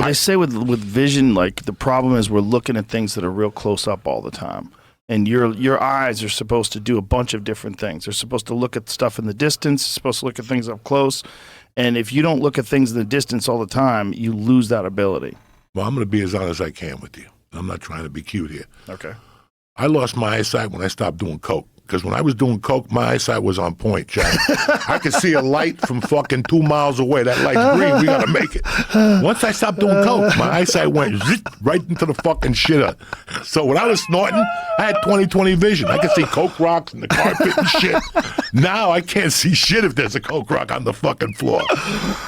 I say with vision, like the problem is we're looking at things that are real close up all the time. And your eyes are supposed to do a bunch of different things. They're supposed to look at stuff in the distance, supposed to look at things up close. And if you don't look at things in the distance all the time, you lose that ability. Well, I'm going to be as honest as I can with you. I'm not trying to be cute here. Okay. I lost my eyesight when I stopped doing coke. Because when I was doing coke, my eyesight was on point, Jack. I could see a light from fucking 2 miles away. That light's green. We got to make it. Once I stopped doing coke, my eyesight went right into the fucking shitter. So when I was snorting, I had 20/20 vision. I could see coke rocks and the carpet and shit. Now I can't see shit if there's a coke rock on the fucking floor.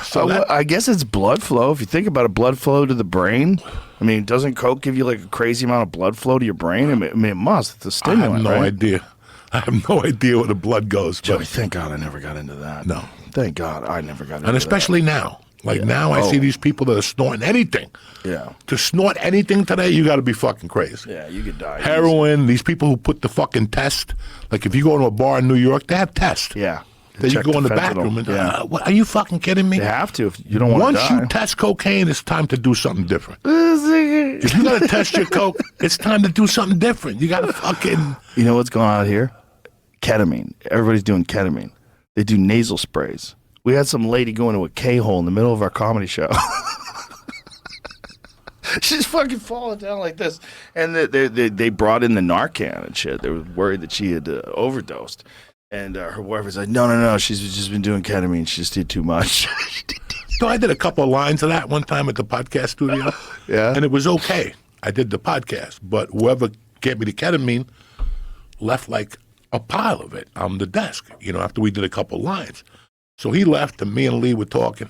So I guess it's blood flow. If you think about it, blood flow to the brain. I mean, doesn't coke give you like a crazy amount of blood flow to your brain? I mean, it must. It's a stimulant, I have no right? idea. I have no idea where the blood goes. Joey, thank God I never got into that. No. Thank God I never got into that. And especially now. Like now I see these people that are snorting anything. Yeah. To snort anything today, you got to be fucking crazy. Yeah, you could die. Heroin, these people who put the fucking test. Like if you go to a bar in New York, they have tests. Yeah. Then you go in the bathroom and, what, are you fucking kidding me? You have to if you don't want to die. Once you test cocaine, it's time to do something different. If you got to test your coke, it's time to do something different. You got to fucking... You know what's going on here? Ketamine. Everybody's doing ketamine. They do nasal sprays. We had some lady go into a K-hole in the middle of our comedy show. She's fucking falling down like this. And they brought in the Narcan and shit. They were worried that she had overdosed. And her wife was like, no, she's just been doing ketamine. She just did too much. So I did a couple of lines of that one time at the podcast studio. Yeah. And it was okay. I did the podcast. But whoever gave me the ketamine left like a pile of it on the desk, after we did a couple of lines. So he left and me and Lee were talking.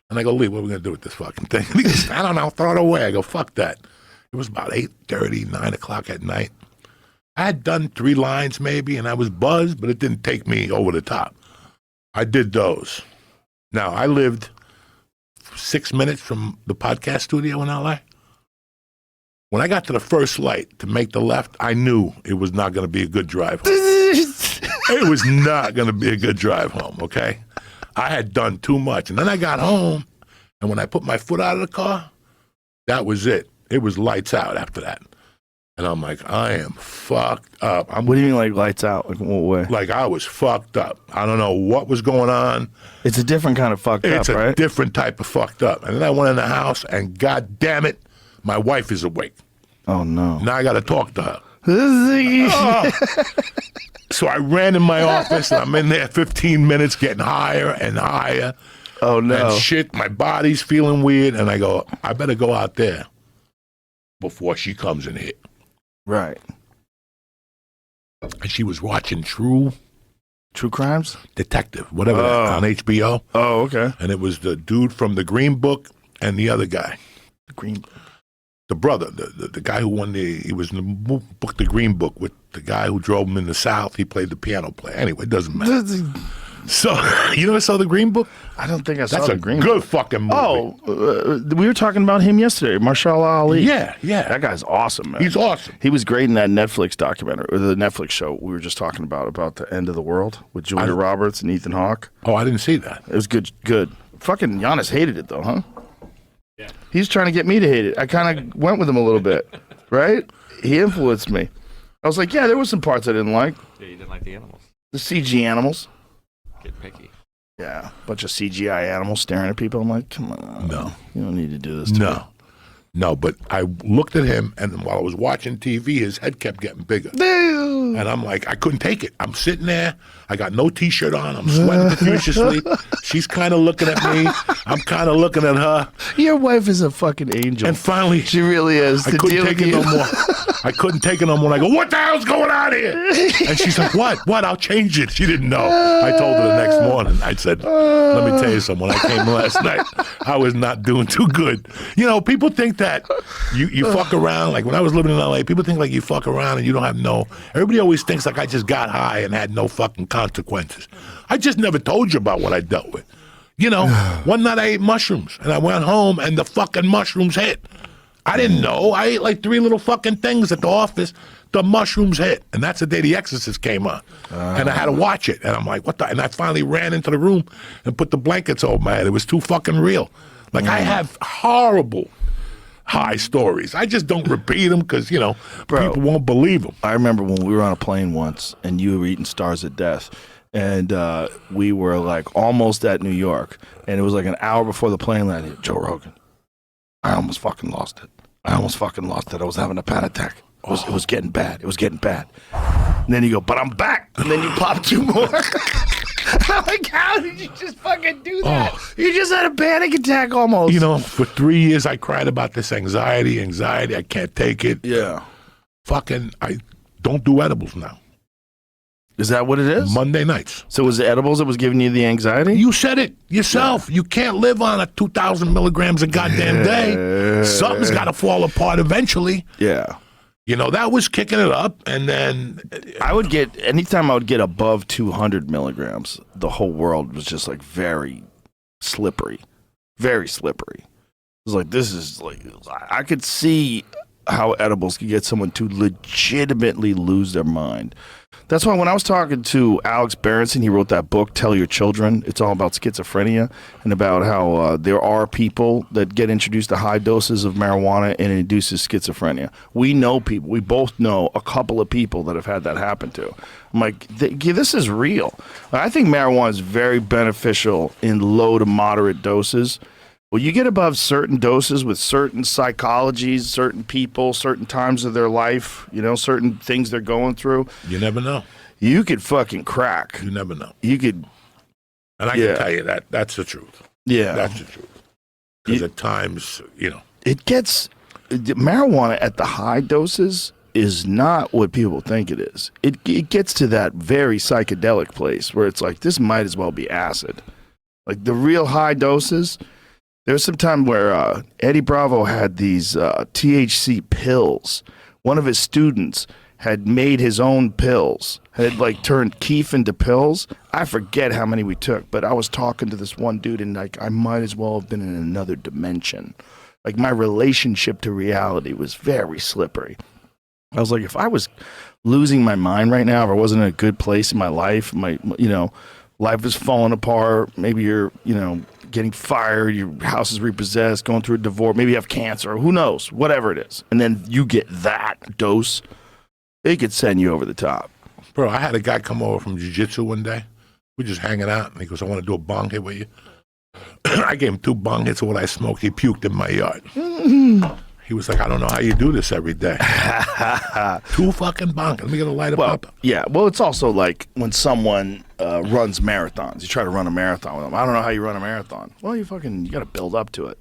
And I go, Lee, what are we going to do with this fucking thing? And he goes, I don't know, throw it away. I go, fuck that. It was about 8:30, 9 o'clock at night. I had done 3 lines maybe, and I was buzzed, but it didn't take me over the top. I did those. Now, I lived 6 minutes from the podcast studio in L.A. When I got to the first light to make the left, I knew it was not going to be a good drive home. It was not going to be a good drive home, okay? I had done too much. And then I got home, and when I put my foot out of the car, that was it. It was lights out after that. And I'm like, I am fucked up. What do you mean, like, lights out? Like, in what way? Like, I was fucked up. I don't know what was going on. It's a different kind of fucked up, right? It's a different type of fucked up. And then I went in the house, and God damn it, my wife is awake. Oh, no. Now I got to talk to her. Oh. So I ran in my office, and I'm in there 15 minutes getting higher and higher. Oh, no. And shit, my body's feeling weird. And I go, I better go out there before she comes in here. Right. And she was watching True Crimes? Detective, whatever, on HBO. Oh, okay. And it was the dude from The Green Book and the other guy. The Green Book. The brother, the guy who won he was in the book, The Green Book, with the guy who drove him in the South. He played the piano player. Anyway, it doesn't matter. So, you never saw The Green Book? I don't think I saw The Green Book. That's a good fucking movie. Oh, we were talking about him yesterday, Marshall Ali. Yeah. That guy's awesome, man. He's awesome. He was great in that Netflix documentary, or the Netflix show we were just talking about the end of the world with Julia Roberts and Ethan Hawke. Oh, I didn't see that. It was good. Fucking Giannis hated it, though, huh? Yeah. He's trying to get me to hate it. I kind of went with him a little bit, right? He influenced me. I was like, yeah, there were some parts I didn't like. Yeah, you didn't like the animals. The CG animals. Get picky. Yeah, bunch of CGI animals staring at people. I'm like, come on. No. You don't need to do this to me. No, but I looked at him, and while I was watching TV, his head kept getting bigger. And I'm like, I couldn't take it. I'm sitting there. I got no T-shirt on. I'm sweating profusely. She's kind of looking at me. I'm kind of looking at her. Your wife is a fucking angel. And finally, she really is. I couldn't take it no more. I couldn't take it no more. I go, what the hell's going on here? And she's like, what? I'll change it. She didn't know. I told her the next morning. I said, let me tell you something. When I came last night, I was not doing too good. People think that you fuck around. Like when I was living in L.A., people think like you fuck around and you don't have everybody always thinks like I just got high and had no fucking consequences. I just never told you about what I dealt with. One night I ate mushrooms and I went home and the fucking mushrooms hit. I didn't know. I ate like 3 little fucking things at the office. The mushrooms hit. And that's the day The Exorcist came on. And I had to watch it. And I'm like, what the? And I finally ran into the room and put the blankets over my head. It was too fucking real. Like I have horrible high stories. I just don't repeat them because Bro. people won't believe them. I remember when we were on a plane once and you were eating Stars of Death. And we were like almost at New York. And it was like an hour before the plane landed. Joe Rogan, I almost fucking lost it. I was having a panic attack. It was getting bad. And then you go, but I'm back. And then you pop 2 more. I'm like, how did you just fucking do that? You just had a panic attack almost. For 3 years I cried about this anxiety. I can't take it. Yeah. Fucking, I don't do edibles now. Is that what it is? Monday nights. So was it edibles that was giving you the anxiety? You said it yourself. Yeah. You can't live on a 2,000 milligrams a goddamn day. Something's got to fall apart eventually. Yeah. That was kicking it up, and then anytime I would get above 200 milligrams, the whole world was just like very slippery. Very slippery. It was like, this is like, I could see how edibles could get someone to legitimately lose their mind. That's why when I was talking to Alex Berenson, he wrote that book, Tell Your Children. It's all about schizophrenia and about how there are people that get introduced to high doses of marijuana and it induces schizophrenia. We know people. We both know a couple of people that have had that happen to. I'm like, this is real. I think marijuana is very beneficial in low to moderate doses. Well, you get above certain doses with certain psychologies, certain people, certain times of their life, certain things they're going through. You never know. You could fucking crack. You never know. You could. And I can tell you that's the truth. Yeah. That's the truth. Because at times, It gets, marijuana at the high doses is not what people think it is. It gets to that very psychedelic place where it's like, this might as well be acid. Like the real high doses. There was some time where Eddie Bravo had these THC pills. One of his students had made his own pills, had like turned keef into pills. I forget how many we took, but I was talking to this one dude and like I might as well have been in another dimension. Like my relationship to reality was very slippery. I was like, if I was losing my mind right now, if I wasn't in a good place in my life, life is falling apart, maybe you're, getting fired, your house is repossessed, going through a divorce, maybe you have cancer, who knows, whatever it is. And then you get that dose, it could send you over the top. Bro, I had a guy come over from jiu-jitsu one day. We're just hanging out, and he goes, I want to do a bong hit with you. I gave him 2 bong hits of what I smoked. He puked in my yard. He was like, I don't know how you do this every day. 2 fucking bong. Let me get a light up. Yeah, well, it's also like when someone runs marathons. You try to run a marathon with them. I don't know how you run a marathon. Well, you got to build up to it.